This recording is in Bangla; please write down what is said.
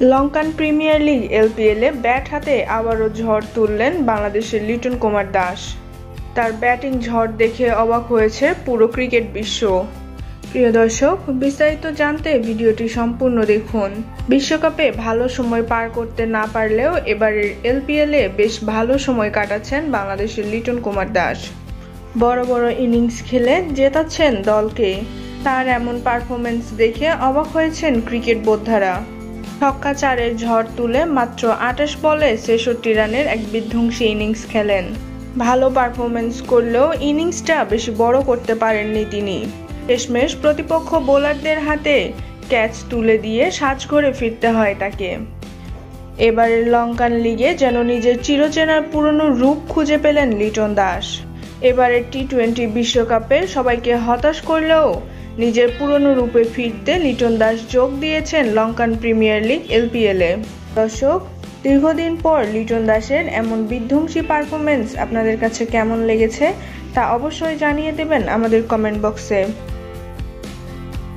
লঙ্কান প্রিমিয়ার লিগ এলপিএলে ব্যাট হাতে আবারও ঝড় তুললেন বাংলাদেশের লিটন কুমার দাস। তার ব্যাটিং ঝড় দেখে অবাক হয়েছে পুরো ক্রিকেট বিশ্ব। প্রিয় দর্শক, বিস্তারিত জানতে ভিডিওটি সম্পূর্ণ দেখুন। বিশ্বকাপে ভালো সময় পার করতে না পারলেও এবারের এলপিএলে বেশ ভালো সময় কাটাচ্ছেন বাংলাদেশের লিটন কুমার দাস। বড় বড় ইনিংস খেলে জেতাচ্ছেন দলকে। তার এমন পারফরমেন্স দেখে অবাক হয়েছেন ক্রিকেট বোদ্ধারা। ছক্কা চারের ঝড় তুলে মাত্র ২৮ বলে ৬৬ রানের এক বিধ্বংসী ইনিংস খেলেন। ভালো পারফরমেন্স করলেও ইনিংসটা বেশি বড় করতে পারেননি তিনি। শেষমেশ প্রতিপক্ষ বোলারদের হাতে ক্যাচ তুলে দিয়ে সাজঘরে ফিরতে হয় তাকে। এবারের লঙ্কান লিগে যেন নিজের চিরচেনা পুরনো রূপ খুঁজে পেলেন লিটন দাস। এবারের টি-20 বিশ্বকাপে সবাইকে হতাশ করলেও নিজের পুরনো রূপে ফিরতে লিটন দাস যোগ দিয়েছেন লঙ্কান প্রিমিয়ার লিগ এলপিএলে। দর্শক, দীর্ঘদিন পর লিটন দাসের এমন বিধ্বংসী পারফরমেন্স আপনাদের কাছে কেমন লেগেছে তা অবশ্যই জানিয়ে দেবেন আমাদের কমেন্ট বক্সে।